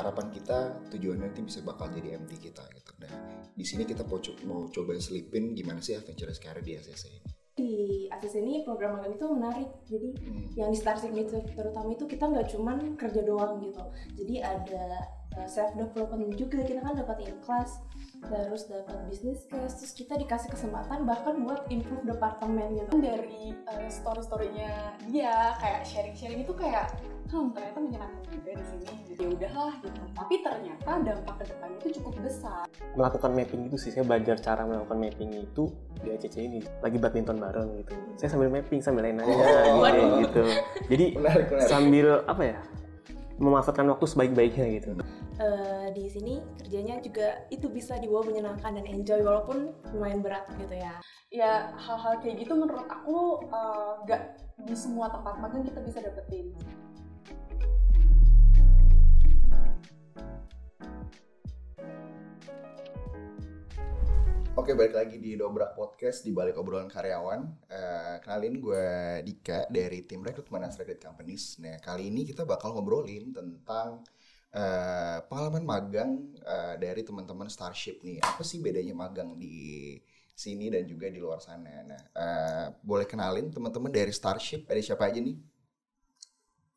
harapan kita tujuannya nanti bisa bakal jadi MT kita gitu. Nah di sini kita mau coba selipin gimana sih adventurous career di ACC ini. Di ACC ini program magang itu menarik, jadi yang di Starship itu terutama itu kita nggak cuman kerja doang gitu, jadi ada self development juga, kita kan dapat in-class, terus dapat business case, terus kita dikasih kesempatan bahkan buat improve departemen gitu. Dari story-storynya dia kayak sharing-sharing itu kayak ternyata menyenangkan juga di sini, jadi ya udahlah gitu. Tapi ternyata dampak ke depannya itu cukup besar. Melakukan mapping itu sih, saya belajar cara melakukan mapping itu di ACC ini. Lagi badminton bareng gitu, saya sambil mapping sambil nanya gitu. Jadi menarik. Sambil memanfaatkan waktu sebaik-baiknya gitu. Di sini kerjanya juga itu bisa dibawa menyenangkan dan enjoy walaupun lumayan berat gitu ya. Ya hal-hal kayak gitu menurut aku gak di semua tempat magang kita bisa dapetin. Oke, balik lagi di Dobrak Podcast di balik obrolan karyawan. Kenalin gue Dika dari tim rekrutmen Ascended Companies. Nah, kali ini kita bakal ngobrolin tentang pengalaman magang dari teman-teman Starship nih. Apa sih bedanya magang di sini dan juga di luar sana? Nah, boleh kenalin teman-teman dari Starship, ada siapa aja nih?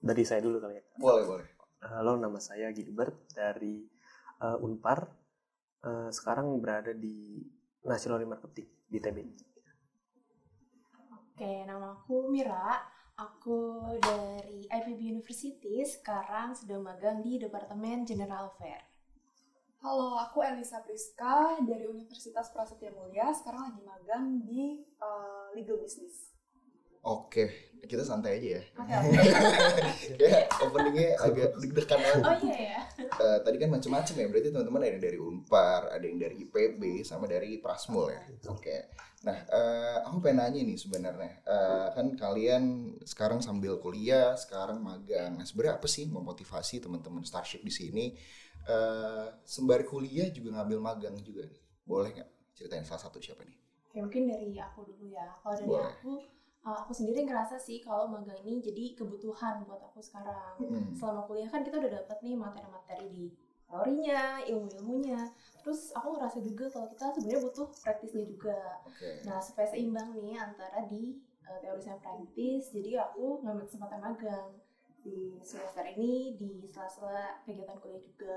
Dari saya dulu kali ya. Boleh. Halo, nama saya Gilbert dari Unpar. Sekarang berada di National Marketing di TB. Oke, nama aku Mira. Aku dari IPB University, sekarang sedang magang di Departemen General Affair. Halo, aku Elisa Priska dari Universitas Prasetya Mulia, sekarang lagi magang di Legal Business. Oke, kita santai aja ya. Oke. Kayak openingnya agak deg-degan banget. Oh iya ya. Tadi kan macam-macam ya, berarti teman-teman ada yang dari Unpar, ada yang dari IPB, sama dari Prasmul ya. Oke. Nah, aku pengen nanya nih sebenarnya, kan kalian sekarang sambil kuliah, sekarang magang. Nah, sebenarnya apa sih memotivasi teman-teman Starship di sini sembari kuliah juga ngambil magang juga nih? Boleh nggak ceritain salah satu siapa nih? Oke, mungkin dari aku dulu ya. Kalau dari aku sendiri ngerasa sih kalau magang ini jadi kebutuhan buat aku sekarang. Selama kuliah kan kita udah dapat nih materi-materi di teorinya, ilmu-ilmunya. Terus aku ngerasa juga kalau kita sebenarnya butuh praktisnya juga. Nah, supaya seimbang nih antara di teori sama praktis, jadi aku ngambil kesempatan magang di semester ini di sela-sela kegiatan kuliah juga.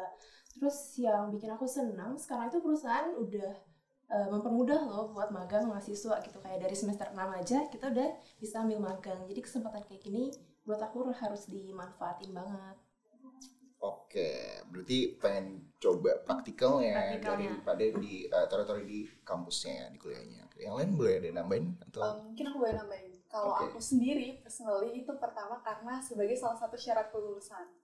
Terus yang bikin aku senang sekarang itu perusahaan udah mempermudah loh buat magang mahasiswa gitu, kayak dari semester 6 aja kita udah bisa ambil magang. Jadi kesempatan kayak gini menurut aku harus dimanfaatin banget. Oke, berarti pengen coba praktikalnya daripada di teori-teori di kampusnya ya, di kuliahnya. Yang lain boleh ada nambahin atau? Mungkin aku boleh nambahin. Kalau aku sendiri personally itu pertama karena sebagai salah satu syarat kelulusan.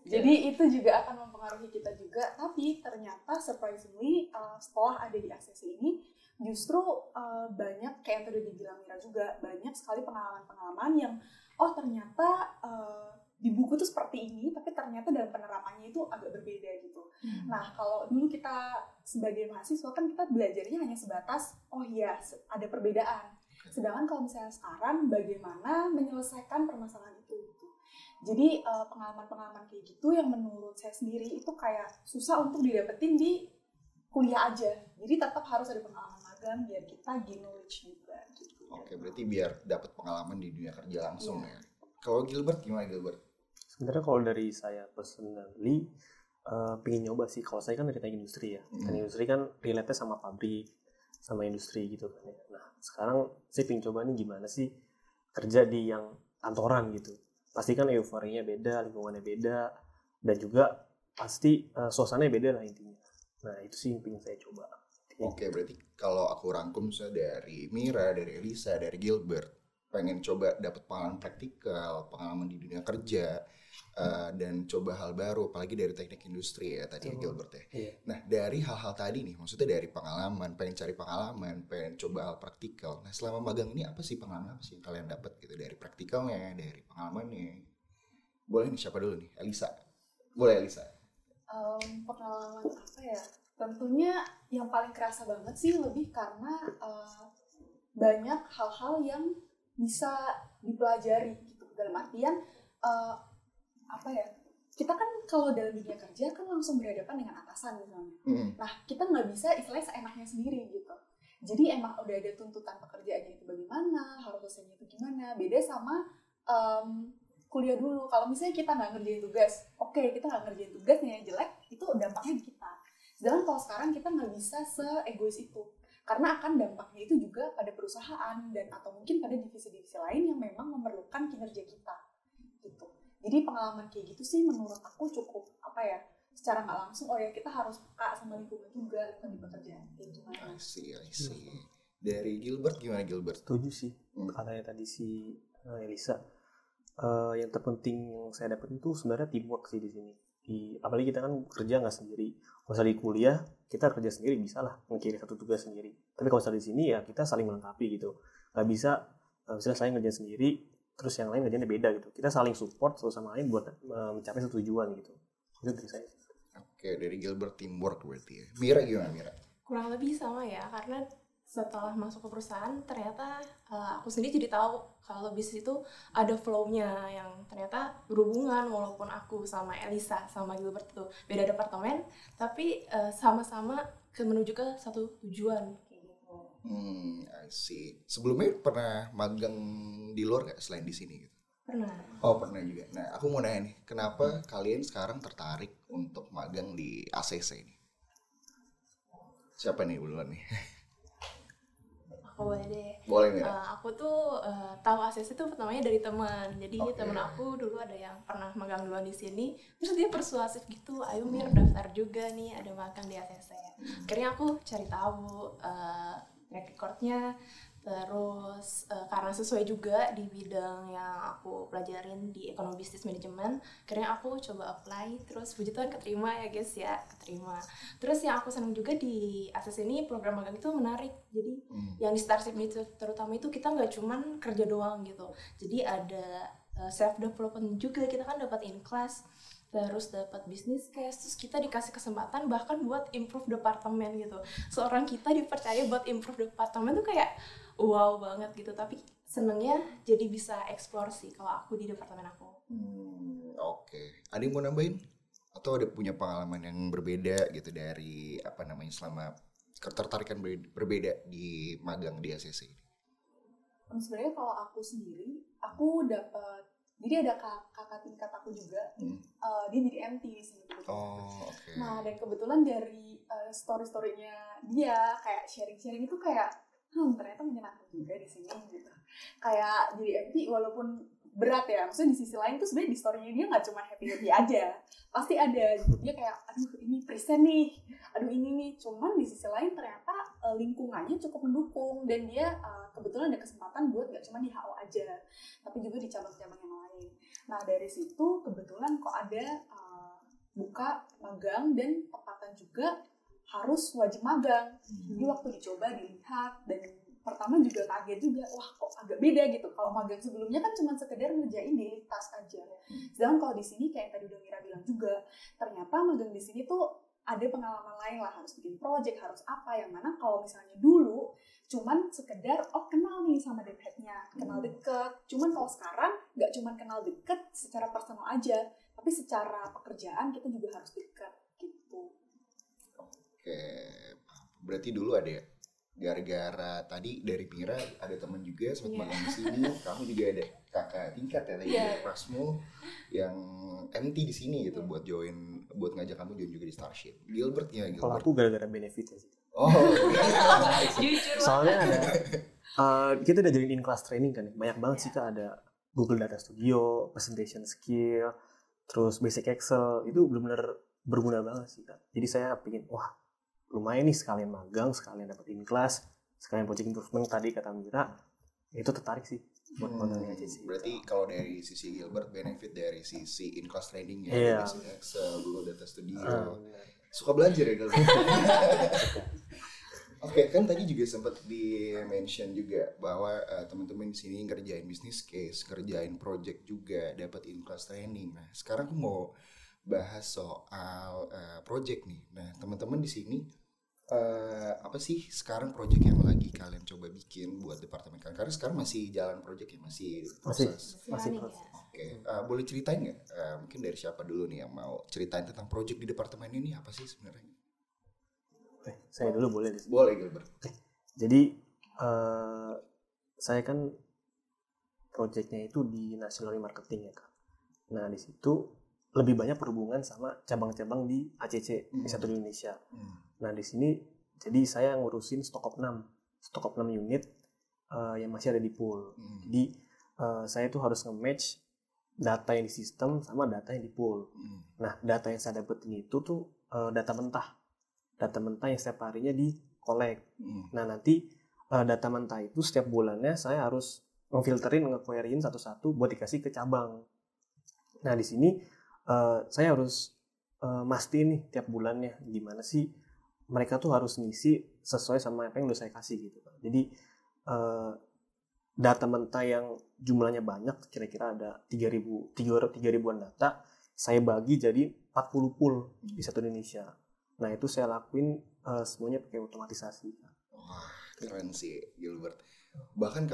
Jadi itu juga akan mempengaruhi kita juga, tapi ternyata surprisingly setelah ada di ACC ini justru banyak, kayak yang tadi dibilang Mira juga, banyak sekali pengalaman-pengalaman yang ternyata di buku tuh seperti ini, tapi ternyata dalam penerapannya itu agak berbeda gitu. Nah, kalau dulu kita sebagai mahasiswa kan kita belajarnya hanya sebatas ada perbedaan. Sedangkan kalau misalnya sekarang bagaimana menyelesaikan permasalahan itu gitu. Jadi pengalaman-pengalaman kayak gitu yang menurut saya sendiri itu kayak susah untuk didapetin di kuliah aja. Jadi tetap harus ada pengalaman magang biar kita gain knowledge juga gitu. Oke, berarti biar dapat pengalaman di dunia kerja langsung ya. Kalau Gilbert gimana Gilbert? Sebenarnya kalau dari saya personally pengen nyoba sih. Kalau saya kan dari teknik industri ya. Teknik industri kan relate-nya sama pabrik, sama industri gitu kan ya. Nah, sekarang saya pengen coba nih gimana sih kerja di yang kantoran gitu. Pasti kan euforinya beda, lingkungannya beda, dan juga pasti suasananya beda lah intinya. Nah, itu sih yang pengen saya coba. Oke, berarti kalau aku rangkum dari Mira, dari Elisa, dari Gilbert, pengen coba dapat pengalaman praktikal, pengalaman di dunia kerja, dan coba hal baru, apalagi dari teknik industri ya tadi Gilbert ya. Iya. Nah, dari hal-hal tadi nih, maksudnya dari pengalaman, pengen cari pengalaman, pengen coba hal praktikal. Nah, selama magang ini apa sih pengalaman apa sih yang kalian dapat gitu dari praktikalnya, dari pengalamannya? Boleh nih siapa dulu nih? Elisa. Boleh Elisa. Pengalaman apa ya? Tentunya yang paling kerasa banget sih lebih karena banyak hal-hal yang bisa dipelajari gitu, dalam artian kita kan kalau dalam dunia kerja kan langsung berhadapan dengan atasan misalnya. Nah, kita nggak bisa istilahnya seenaknya sendiri gitu. Jadi emang udah ada tuntutan pekerjaannya itu bagaimana, harus selesainya itu gimana. Beda sama kuliah dulu. Kalau misalnya kita nggak ngerjain tugas, oke, kita nggak ngerjain tugas yang jelek, itu dampaknya di kita. Sedangkan kalau sekarang kita nggak bisa se-egois itu. Karena akan dampaknya itu juga pada perusahaan dan atau mungkin pada divisi-divisi lain yang memang memerlukan kinerja kita. Gitu. Jadi pengalaman kayak gitu sih menurut aku cukup secara nggak langsung kita harus peka sama lingkungan juga di pekerjaan gitu. I see. Dari Gilbert gimana Gilbert? Setuju sih katanya tadi si Elisa. Yang terpenting yang saya dapat itu sebenarnya teamwork sih di sini. Apalagi kita kan kerja nggak sendiri. Kalau di kuliah kita kerja sendiri bisa lah mengirim satu tugas sendiri. Tapi kalau di sini ya kita saling melengkapi gitu. Nggak bisa misalnya saya ngerjain sendiri terus yang lain ngerjainnya beda gitu. Kita saling support satu sama lain buat mencapai satu tujuan gitu. Itu dari saya. Oke, dari Gilbert teamwork berarti ya. Mira gimana Mira? Kurang lebih sama ya, karena setelah masuk ke perusahaan ternyata aku sendiri jadi tahu kalau bisnis itu ada flow-nya yang ternyata berhubungan, walaupun aku sama Elisa sama Gilbert itu beda departemen tapi sama-sama menuju ke satu tujuan kayak gitu. I see. Sebelumnya pernah magang di luar nggak selain di sini gitu? Pernah. Oh pernah juga. Nah aku mau nanya nih, kenapa kalian sekarang tertarik untuk magang di ACC ini? Siapa nih duluan nih? Aku boleh deh. Boleh Mira. Aku tuh tahu ACC tuh pertamanya dari teman. Jadi teman aku dulu ada yang pernah magang duluan di sini. Terus dia persuasif gitu, ayo Mir daftar juga nih ada magang di ACC. Akhirnya aku cari tahu track record-nya. Terus karena sesuai juga di bidang yang aku pelajarin di ekonomi bisnis manajemen, akhirnya aku coba apply, terus puji Tuhan keterima ya guys ya, keterima. Terus yang aku senang juga di ACC ini program magang itu menarik, jadi yang di Starship itu terutama itu kita nggak cuman kerja doang gitu, jadi ada self development juga, kita kan dapat in class, terus dapat business case, terus kita dikasih kesempatan bahkan buat improve departemen gitu. Seorang kita dipercaya buat improve departemen tuh kayak wow banget gitu, tapi senengnya jadi bisa explore sih kalau aku di departemen aku. Oke. Ada yang mau nambahin? Atau ada punya pengalaman yang berbeda gitu dari selama ketertarikan berbeda di magang di ACC ini? Sebenarnya kalau aku sendiri, aku dapat, jadi ada kakak tingkat aku juga, dia jadi MT di sini. Okay. Nah dan kebetulan dari story-storynya dia kayak sharing-sharing itu kayak ternyata menyenangkan juga di sini gitu. Kayak jadi MT walaupun berat ya, maksudnya di sisi lain tuh sebenarnya di story-nya dia nggak cuma happy aja, pasti ada dia kayak aduh ini present nih, aduh ini nih, cuman di sisi lain ternyata lingkungannya cukup mendukung dan dia kebetulan ada kesempatan buat nggak cuma di HO aja tapi juga di cabang-cabang yang lain. Nah dari situ kebetulan kok ada buka magang dan tepatan juga harus wajib magang. Jadi waktu dicoba dilihat dan pertama juga kaget juga, wah kok agak beda gitu. Kalau magang sebelumnya kan cuma sekedar ngerjain daily task aja. Sedangkan kalau di sini kayak tadi udah Mira bilang juga, ternyata magang di sini tuh ada pengalaman lain lah, harus bikin project, harus apa, yang mana kalau misalnya dulu cuman sekedar kenal nih sama dev head-nya, kenal deket. Cuman kalau sekarang nggak cuman kenal deket secara personal aja, tapi secara pekerjaan kita juga harus deket gitu. Oke, berarti dulu ada ya, gara-gara tadi dari Mira ada teman juga sempat magang di sini, kamu juga ada kakak tingkat ya tadi Prasmo yang MT di sini gitu buat ngajak kamu join juga di Starship. Gilbert ya Gilbert. Kalau aku gara-gara benefitnya sih. Jujur Soalnya ada kita udah jadi in class training kan, banyak banget sih Kak, ada Google Data Studio, presentation skill, terus basic Excel, itu benar-benar berguna banget sih Kak. Jadi saya pikir wah lumayan nih, sekalian magang, sekalian dapat in class, sekalian project improvement tadi kata Mira, itu tertarik sih buat magang ACC. Berarti kalau dari sisi Gilbert benefit dari sisi in class training ya, basic Excel, Google Data Studio. Suka belajar ya Gilbert. Oke, kan tadi juga sempat di-mention juga bahwa teman-teman di sini ngerjain business case, ngerjain project juga, dapat in class training. Nah, sekarang aku mau bahas soal project nih. Nah, teman-teman di sini apa sih sekarang project yang lagi kalian coba bikin buat departemen kalian? Karena sekarang masih jalan project ya, masih proses. Masih running proses. ya. Oke, boleh ceritain nggak? Mungkin dari siapa dulu nih yang mau ceritain tentang project di departemen ini apa sih sebenarnya? Saya dulu boleh. Boleh Gilbert. Jadi saya kan projectnya itu di national marketing ya Kak. Nah di situ lebih banyak berhubungan sama cabang-cabang di ACC di satu Indonesia. Nah di sini jadi saya ngurusin stok of 6 unit yang masih ada di pool. Jadi saya tuh harus nge-match data yang di sistem sama data yang di pool. Nah data yang saya dapetin itu tuh data mentah yang setiap harinya di collect. Nah nanti data mentah itu setiap bulannya saya harus ngefilterin, nge-queryin satu-satu buat dikasih ke cabang. Nah di sini saya harus mastiin nih tiap bulannya gimana sih mereka tuh harus ngisi sesuai sama apa yang udah saya kasih gitu. Jadi data mentah yang jumlahnya banyak, kira-kira ada 3.000-an data, saya bagi jadi 40 pool di satu Indonesia. Nah itu saya lakuin semuanya pakai otomatisasi. Wah keren sih Gilbert. Bahkan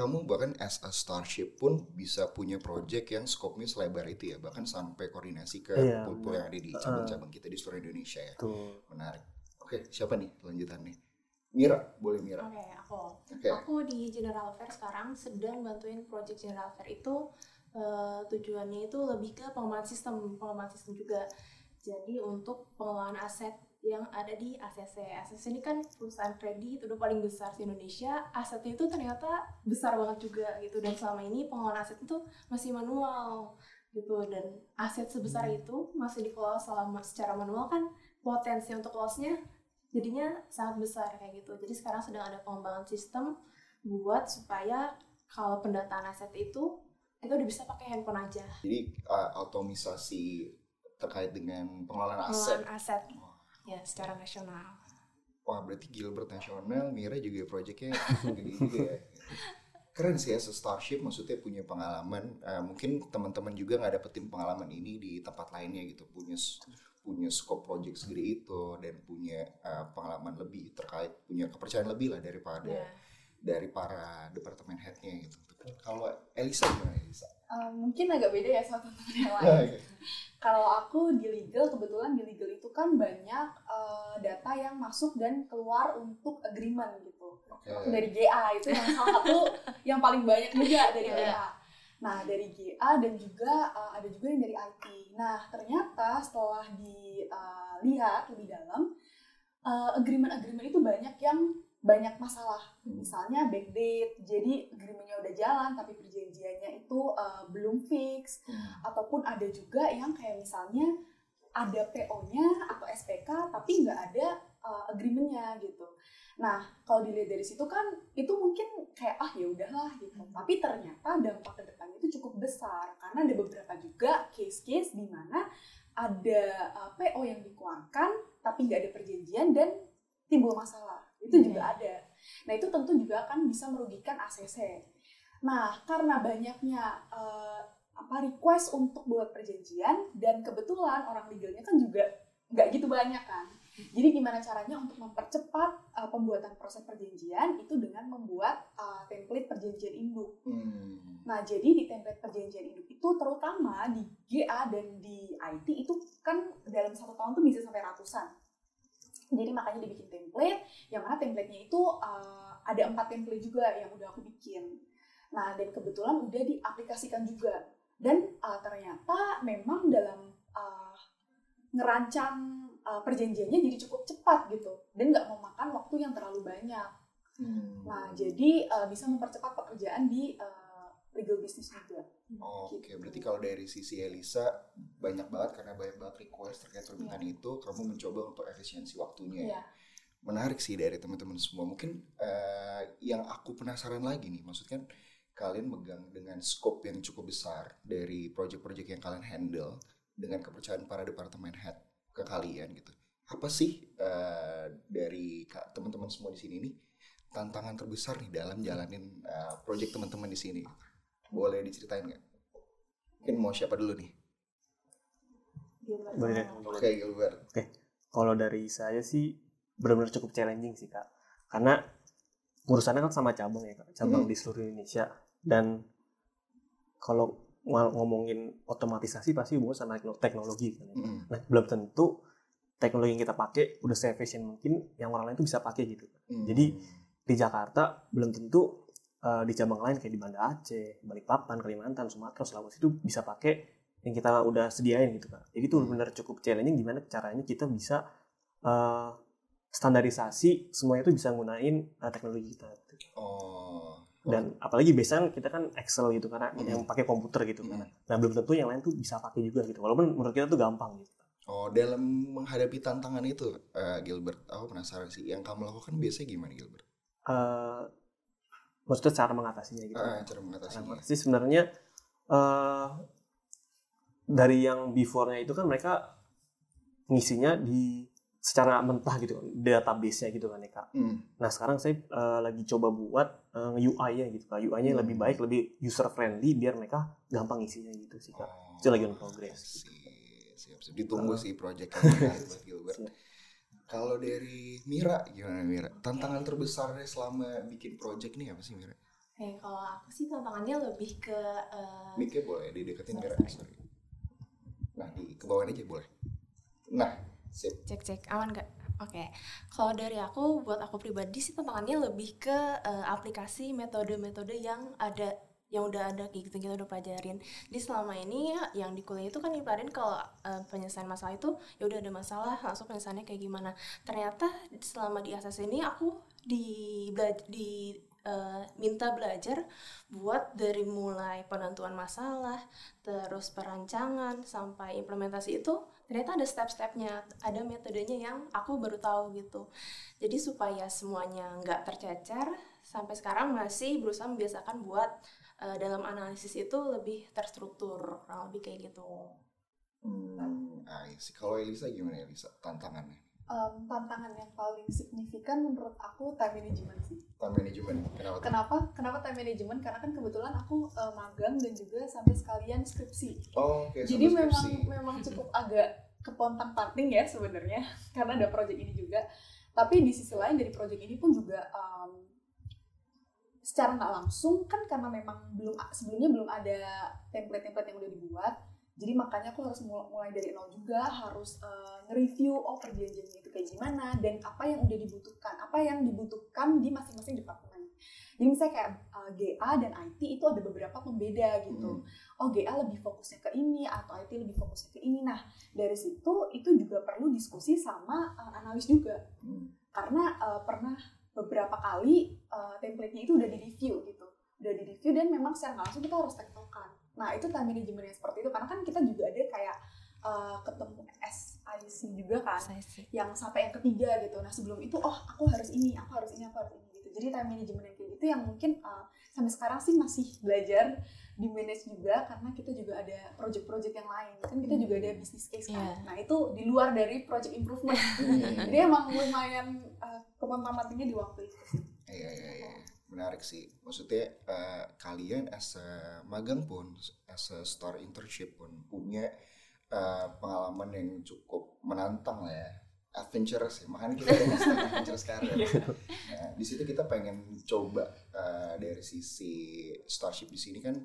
as a starship pun bisa punya project yang skopnya selebar itu ya, bahkan sampai koordinasi ke pool-pool yang ada di cabang-cabang kita di seluruh Indonesia ya. Menarik. Oke, siapa nih lanjutannya? Mira, boleh Mira. Oke, aku di General Fair sekarang sedang bantuin project General Fair itu. Tujuannya itu lebih ke pengembangan sistem juga. Jadi untuk pengelolaan aset yang ada di ACC. ACC ini kan perusahaan kredit udah paling besar di Indonesia. Asetnya itu ternyata besar banget juga gitu. Dan selama ini pengelolaan aset itu masih manual gitu. Dan aset sebesar itu masih dikelola secara manual kan potensi untuk loss-nya jadinya sangat besar kayak gitu. Jadi sekarang sedang ada pengembangan sistem buat supaya kalau pendataan aset itu kita udah bisa pakai handphone aja. Jadi otomisasi terkait dengan pengelolaan aset. Ya, secara nasional. Wah, berarti Gilbert nasional, Mira juga proyeknya gede juga ya. Keren sih ya, Starship maksudnya punya pengalaman. Mungkin teman-teman juga nggak dapetin pengalaman ini di tempat lainnya gitu. Punya scope project segede itu dan punya pengalaman lebih terkait, punya kepercayaan lebih lah dari para departemen headnya gitu. Kalau Elisa gimana Elisa? Mungkin agak beda ya sama teman-teman yang lain. Kalau aku di legal, kebetulan di legal itu kan banyak data yang masuk dan keluar untuk agreement gitu. Dari GA itu yang salah satu yang paling banyak juga dari GA. Nah dari GA dan juga ada juga yang dari IT. Nah ternyata setelah dilihat lebih dalam, agreement itu banyak masalah. Misalnya backdate, jadi agreement-nya udah jalan tapi perjanjiannya itu belum fix. Ataupun ada juga yang kayak misalnya ada PO-nya atau SPK tapi nggak ada agreement-nya gitu. Nah, kalau dilihat dari situ kan itu mungkin kayak ya udahlah gitu. Tapi ternyata dampak ke depannya itu cukup besar karena ada beberapa juga case-case di mana ada PO yang dikeluarkan tapi nggak ada perjanjian dan timbul masalah. Itu juga ada. Nah, itu tentu juga akan bisa merugikan ACC. Nah, karena banyaknya request untuk buat perjanjian dan kebetulan orang legalnya kan juga nggak gitu banyak kan. Jadi gimana caranya untuk mempercepat pembuatan proses perjanjian itu dengan membuat template perjanjian induk. Nah, jadi di template perjanjian induk itu terutama di GA dan di IT itu kan dalam 1 tahun tuh bisa sampai ratusan. Jadi makanya dibikin template, yang mana template-nya itu ada 4 template juga yang udah aku bikin. Nah, dan kebetulan udah diaplikasikan juga. Dan ternyata memang dalam ngerancang perjanjiannya jadi cukup cepat gitu. Dan nggak memakan waktu yang terlalu banyak. Nah, jadi bisa mempercepat pekerjaan di legal business juga. Oke, berarti kalau dari sisi Elisa banyak banget request terkait permintaan itu, kamu mencoba untuk efisiensi waktunya. Yeah. Menarik sih dari teman-teman semua. Mungkin yang aku penasaran lagi nih, maksudnya kalian megang dengan scope yang cukup besar dari project-project yang kalian handle dengan kepercayaan para departemen head ke kalian gitu. Apa sih dari teman-teman semua di sini nih tantangan terbesar nih dalam jalanin project teman-teman di sini? Boleh diceritain nggak? Mungkin mau siapa dulu nih? Boleh. Oke, Gilbert. Oke. Kalau dari saya sih benar-benar cukup challenging sih Kak. Karena urusannya kan sama cabang ya Kak, cabang di seluruh Indonesia. Dan kalau ngomongin otomatisasi pasti hubungan sama teknologi kan. Nah, belum tentu teknologi yang kita pakai udah se-efficient mungkin yang orang lain tuh bisa pakai gitu. Jadi di Jakarta belum tentu di cabang lain kayak di Banda Aceh, Balikpapan, Kalimantan, Sumatera, Sulawesi itu bisa pakai yang kita udah sediain gitu kan. Jadi itu benar cukup challenging gimana caranya kita bisa standarisasi semuanya itu bisa gunain teknologi kita. Dan apalagi biasanya kita kan Excel gitu karena yang pakai komputer gitu kan. Nah belum tentu yang lain tuh bisa pakai juga gitu. Walaupun menurut kita tuh gampang gitu. Dalam menghadapi tantangan itu, Gilbert, aku penasaran sih, yang kamu lakukan biasanya gimana, Gilbert? Maksudnya cara mengatasinya gitu. Cara mengatasinya. Sih sebenarnya dari yang before-nya itu kan mereka ngisinya di secara mentah gitu, database-nya gitu kan ya Kak. Nah sekarang saya lagi coba buat UI-nya gitu Kak. UI-nya lebih baik, lebih user friendly biar mereka gampang isinya gitu sih Kak. Itu lagi on progress. Siap. Ditunggu sih project yang menarik buat Gilbert. Kalau dari Mira, gimana Mira? Tantangan terbesarnya selama bikin project nih apa sih Mira? Kalau aku sih tantangannya lebih ke Mic-nya boleh dideketin Mira. Sorry. Nah, ke bawah aja boleh. Nah, sip. Cek aman gak? Oke. Kalau dari aku, buat aku pribadi sih tantangannya lebih ke aplikasi metode-metode yang udah ada gitu, kita udah pelajarin. Jadi selama ini yang di kuliah itu kan dipelajarin kalau penyelesaian masalah itu ya udah ada masalah langsung penyelesaiannya kayak gimana. Ternyata selama di ASAS ini aku minta belajar buat dari mulai penentuan masalah, terus perancangan sampai implementasi itu ternyata ada step-stepnya, ada metodenya yang aku baru tahu gitu. Jadi supaya semuanya nggak tercecer, sampai sekarang masih berusaha membiasakan buat dalam analisis itu lebih terstruktur, kurang lebih kayak gitu. Kalau Elisa gimana Elisa tantangannya? Tantangan yang paling signifikan menurut aku time management sih. Time management, Kenapa time management? Karena kan kebetulan aku magang dan juga sampai sekalian skripsi. Jadi memang cukup agak kepontang-panting ya sebenarnya karena ada project ini juga. Tapi di sisi lain dari project ini pun juga secara nggak langsung kan karena memang sebelumnya belum ada template-template yang udah dibuat. Jadi makanya aku harus mulai dari nol juga, harus nge-review perjanjiannya itu kayak gimana dan apa yang udah dibutuhkan di masing-masing departemen. Jadi misalnya kayak GA dan IT itu ada beberapa pembeda gitu. GA lebih fokusnya ke ini atau IT lebih fokusnya ke ini. Nah dari situ itu juga perlu diskusi sama analis juga. Karena pernah beberapa kali template-nya itu udah di-review gitu. Dan memang secara langsung kita harus tektokan. Nah itu time management yang seperti itu, karena kan kita juga ada kayak ketemu SIC juga kan, yang sampai yang ketiga gitu. Nah sebelum itu aku harus ini gitu. Jadi time management yang kayak gitu yang mungkin sampai sekarang sih masih belajar di manage juga, karena kita juga ada project-project yang lain kan, kita juga ada business case kan. Nah itu di luar dari project improvement. Jadi emang lumayan kepontang-pantingnya di waktu itu. Iya. Menarik sih. Maksudnya kalian as a magang pun, as a store internship pun punya pengalaman yang cukup menantang lah ya, adventurous ya. Makanya kita ada adventurous sekarang. Nah, di situ kita pengen coba dari sisi starship di sini kan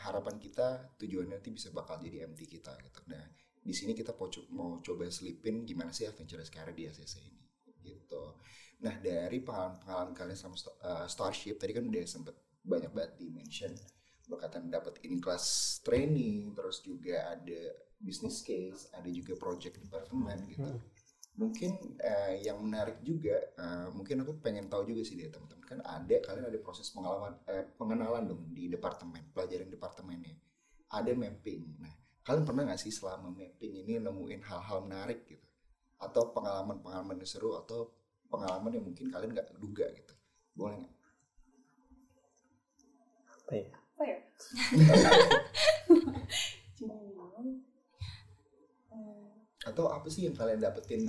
harapan kita tujuannya nanti bisa bakal jadi MT kita gitu. Nah di sini kita mau coba selipin gimana sih adventurous sekarang di ACC ini gitu. Nah dari pengalaman kalian sama Starship tadi kan udah sempet banyak banget di-mention, berkaitan dapat in-class training, terus juga ada business case, ada juga project department gitu. Mungkin yang menarik juga, mungkin aku pengen tahu juga sih dari teman-teman, kan kalian ada proses pengenalan dong di departemen, pelajaran departemennya, ada mapping. Nah kalian pernah nggak sih selama mapping ini nemuin hal-hal menarik gitu, atau pengalaman yang seru, atau pengalaman yang mungkin kalian nggak duga gitu, boleh nggak? Apa ya? Atau apa sih yang kalian dapetin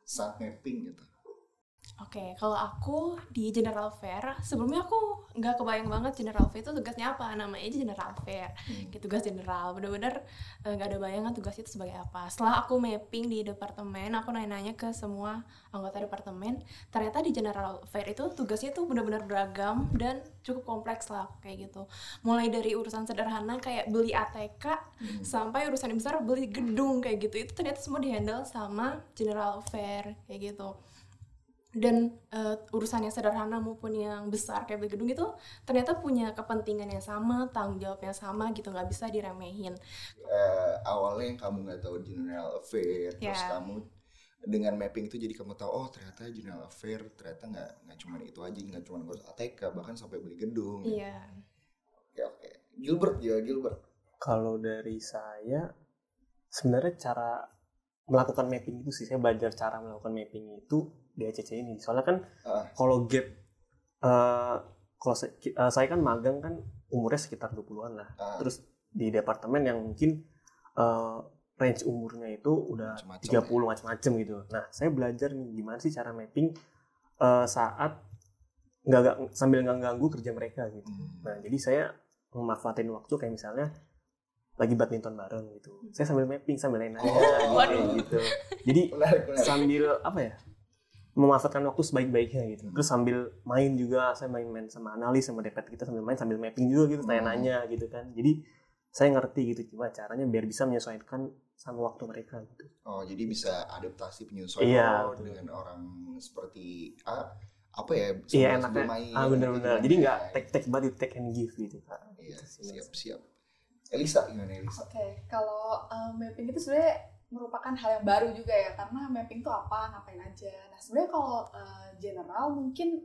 saat mapping gitu? Oke, kalau aku di General Fair, sebelumnya aku nggak kebayang banget General Fair itu tugasnya apa. Namanya aja General Fair, tugas general. Bener-bener nggak ada bayangan tugas itu sebagai apa. Setelah aku mapping di departemen, aku nanya-nanya ke semua anggota departemen. Ternyata di General Fair itu tugasnya tuh benar-benar beragam dan cukup kompleks lah kayak gitu. Mulai dari urusan sederhana kayak beli ATK sampai urusan yang besar beli gedung kayak gitu. Itu ternyata semua dihandle sama General Fair kayak gitu. Dan urusan yang sederhana maupun yang besar kayak beli gedung itu ternyata punya kepentingan yang sama, tanggung jawabnya sama gitu, nggak bisa diremehin. Awalnya yang kamu nggak tahu General Affair, terus kamu dengan mapping itu jadi kamu tahu oh ternyata General Affair ternyata nggak cuma itu aja, nggak cuma ngurus ATK, bahkan sampai beli gedung. Iya. Oke. Gilbert. Kalau dari saya sebenarnya cara melakukan mapping itu sih, saya belajar cara melakukan mapping itu di ACC ini. Soalnya kan kalau gap, kalau saya kan magang kan umurnya sekitar 20-an lah. Terus di departemen yang mungkin range umurnya itu udah 30 macam-macam gitu. Nah, saya belajar nih gimana sih cara mapping saat sambil nggak ganggu kerja mereka gitu. Nah, jadi saya memanfaatin waktu kayak misalnya lagi badminton bareng gitu. Saya sambil mapping, sambil nanya gitu. Jadi sambil memanfaatkan waktu sebaik-baiknya gitu. Terus sambil main juga, saya main-main sama analis sama DPT kita sambil main sambil mapping juga gitu, tanya-nanya gitu kan. Jadi saya ngerti gitu gimana caranya biar bisa menyesuaikan sama waktu mereka gitu. Oh, jadi bisa adaptasi penyesuaian dengan orang seperti Iya, enaknya. Benar-benar. Jadi nggak take but you take and give gitu kan. Iya, siap. Elisa gimana Elisa? Oke, kalau mapping itu sebenarnya merupakan hal yang baru juga ya, karena mapping itu apa, ngapain aja. Nah sebenarnya kalau general mungkin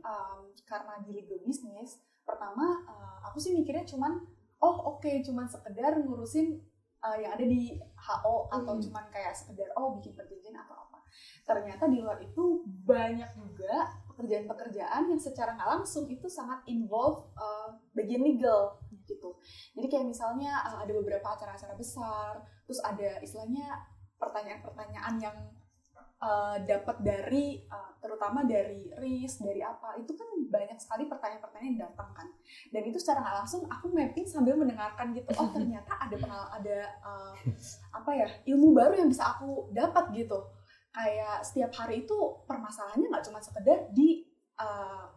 karena di legal business, pertama aku sih mikirnya cuman cuman sekedar ngurusin yang ada di HO atau cuman kayak sekedar bikin perjanjian atau apa. Ternyata di luar itu banyak juga pekerjaan-pekerjaan yang secara nggak langsung itu sangat involve bagian legal gitu. Jadi kayak misalnya ada beberapa acara-acara besar, terus ada istilahnya pertanyaan-pertanyaan yang dapat dari terutama dari risk, dari apa, itu kan banyak sekali pertanyaan-pertanyaan yang datang kan. Dan itu secara nggak langsung aku mapping sambil mendengarkan gitu. Oh ternyata ada ilmu baru yang bisa aku dapat gitu. Kayak setiap hari itu permasalahannya nggak cuma sekedar di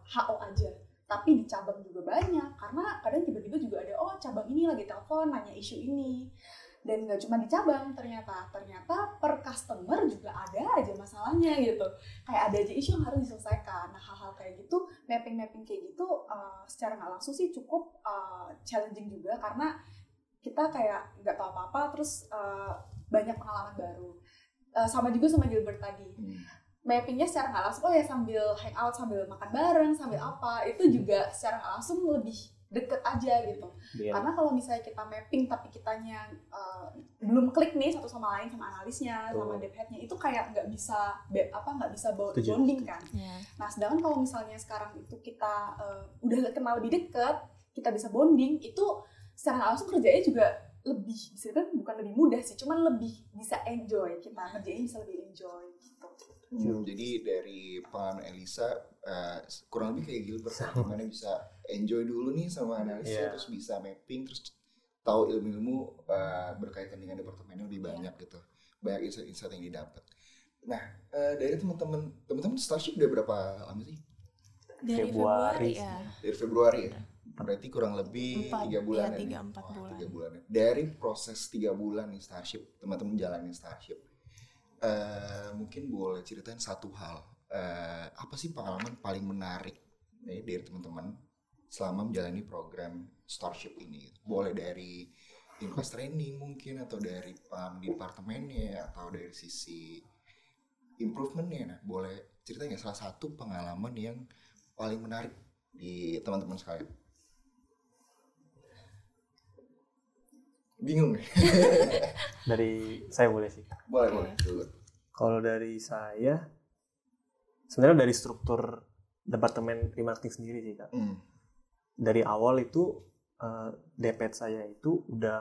HO aja, tapi di cabang juga banyak. Karena kadang tiba-tiba juga ada cabang ini lagi telepon nanya isu ini. Dan nggak cuma di cabang, ternyata per customer juga ada aja masalahnya gitu. Kayak ada aja isu yang harus diselesaikan. Nah hal-hal kayak gitu, mapping kayak gitu secara nggak langsung sih cukup challenging juga, karena kita kayak nggak tahu apa-apa, terus banyak pengalaman baru. Sama juga sama Gilbert tadi. Mappingnya secara nggak langsung sambil hangout, sambil makan bareng, sambil apa, itu juga secara nggak langsung lebih deket aja gitu. Karena kalau misalnya kita mapping tapi kitanya belum klik nih satu sama lain, sama analisnya, sama dev headnya, itu kayak nggak bisa bonding kan. Nah sedangkan kalau misalnya sekarang itu kita udah kenal lebih deket, kita bisa bonding, itu secara langsung kerjanya juga lebih, bisa dibilang bukan lebih mudah sih, cuman lebih bisa enjoy, kita kerjain bisa lebih enjoy gitu. Jadi dari pengalaman Elisa kurang lebih kayak Gilbert, gimana bisa enjoy dulu nih sama analisnya, terus bisa mapping, terus tahu ilmu-ilmu berkaitan dengan departemennya lebih banyak gitu, banyak insight-insight yang didapat. Nah dari teman-teman Starship udah berapa lama sih? Dari Februari ya. Dari Februari ya. Berarti kurang lebih 3 bulan ya. 3 bulan. Dari proses 3 bulan nih Starship, teman-teman jalanin Starship. Mungkin boleh ceritain satu hal, apa sih pengalaman paling menarik dari teman-teman selama menjalani program Starship ini? Boleh dari invest training mungkin, atau dari di departemennya, atau dari sisi improvementnya. Nah, boleh ceritain nggak salah satu pengalaman yang paling menarik di teman-teman sekalian? Bingung ya? Dari saya boleh sih. Boleh. Kalau dari saya, sebenarnya dari struktur departemen remarketing sendiri sih Kak. Dari awal itu DPT saya itu udah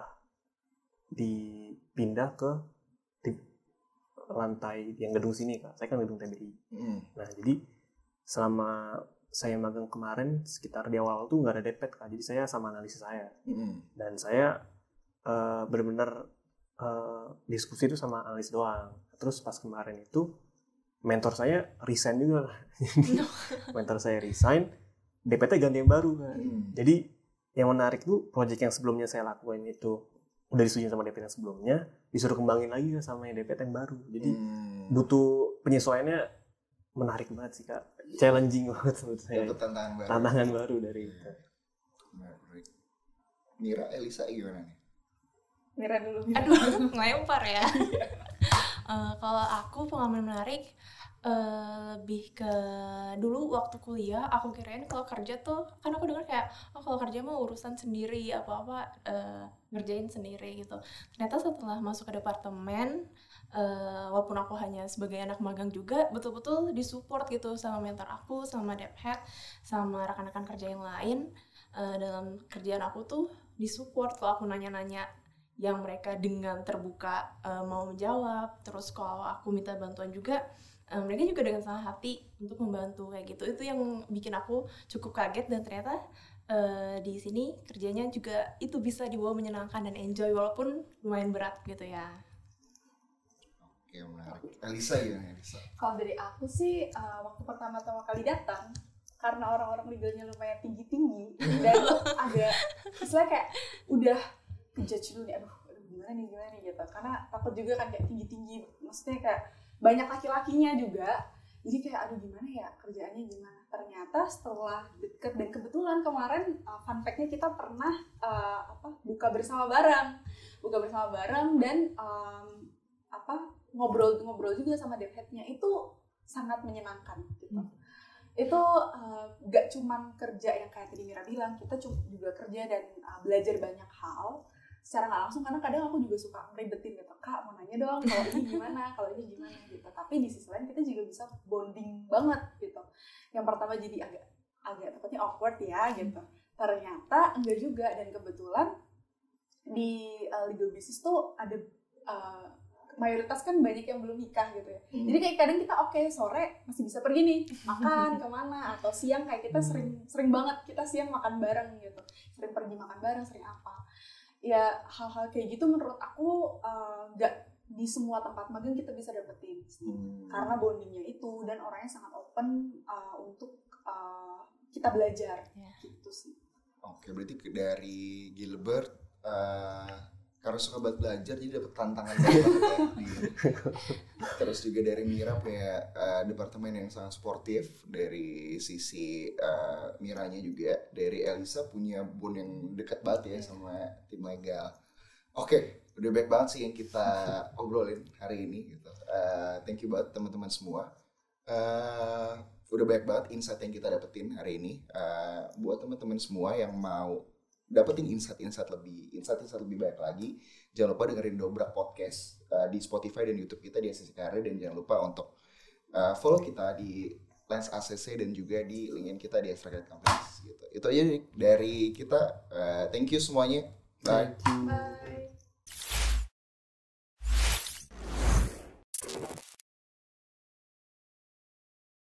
dipindah ke lantai yang gedung sini Kak. Saya kan gedung TBI. Nah jadi selama saya magang kemarin sekitar di awal tuh nggak ada DPET Kak. Jadi saya sama analisis saya. Dan saya benar-benar diskusi itu sama analis doang. Terus pas kemarin itu mentor saya resign juga lah. Mentor saya resign, DPT ganti yang baru kan. Jadi yang menarik tuh project yang sebelumnya saya lakuin itu udah disetujui sama DPT yang sebelumnya, disuruh kembangin lagi sama yang DPT yang baru. Jadi butuh penyesuaiannya menarik banget sih Kak. Challenging banget menurut saya. Tantangan baru dari itu. Mira, Elisa gimana nih? Mira dulu. Aduh, ngelempar ya. Kalau aku pengalaman menarik lebih ke dulu waktu kuliah, aku kirain kalau kerja tuh, kan aku dengar kayak kalau kerja mah urusan sendiri, apa-apa ngerjain sendiri gitu. Ternyata setelah masuk ke departemen, walaupun aku hanya sebagai anak magang juga, betul-betul disupport gitu sama mentor aku, sama Dephead, sama rekan-rekan kerja yang lain. Dalam kerjaan aku tuh disupport kalau aku nanya-nanya yang mereka dengan terbuka mau menjawab. Terus kalau aku minta bantuan juga, mereka juga dengan senang hati untuk membantu kayak gitu. Itu yang bikin aku cukup kaget, dan ternyata di sini kerjanya juga itu bisa dibawa menyenangkan dan enjoy walaupun lumayan berat gitu ya. Oke, menarik. Elisa gimana Elisa? Kalau dari aku sih waktu pertama-tama kali datang, karena orang-orang legalnya lumayan tinggi-tinggi dan agak istilahnya kayak udah ngejudge dulu nih, aduh gimana nih gitu, karena takut juga kan kayak tinggi-tinggi, maksudnya kayak banyak laki-lakinya juga, jadi kayak aduh gimana ya kerjaannya gimana. Ternyata setelah deket, dan kebetulan kemarin fun fact-nya kita pernah buka bersama bareng dan ngobrol juga sama Dephead-nya, itu sangat menyenangkan gitu. Itu gak cuman kerja yang kayak tadi Mira bilang, kita juga kerja dan belajar banyak hal secara nggak langsung, karena kadang aku juga suka ngeribetin gitu, Kak mau nanya dong kalau ini gimana gitu. Tapi di sisi lain kita juga bisa bonding banget gitu. Yang pertama jadi agak takutnya awkward ya gitu, ternyata enggak juga. Dan kebetulan di legal business tuh ada mayoritas kan banyak yang belum nikah gitu ya. Jadi kayak kadang kita sore masih bisa pergi nih makan kemana, atau siang kayak kita sering banget kita siang makan bareng gitu, sering pergi makan bareng, sering apa ya. Hal-hal kayak gitu menurut aku gak di semua tempat magang kita bisa dapetin karena bondingnya itu, dan orangnya sangat open untuk kita belajar gitu sih. Oke, berarti dari Gilbert karena suka banget belajar jadi dapat tantangan banget ya. Terus juga dari Mira punya departemen yang sangat sportif dari sisi Miranya juga. Dari Elisa punya bond yang dekat banget ya sama tim legal. Oke, udah baik banget sih yang kita obrolin hari ini gitu. Thank you banget teman-teman semua. Udah banyak banget insight yang kita dapetin hari ini. Buat teman-teman semua yang mau dapetin insight lebih banyak lagi, jangan lupa dengerin Dobrak Podcast di Spotify dan YouTube kita di ACC Karir, dan jangan lupa untuk follow kita di Lens ACC dan juga di LinkedIn kita di Extracted Companies gitu. Itu aja dari kita. Thank you semuanya. Bye.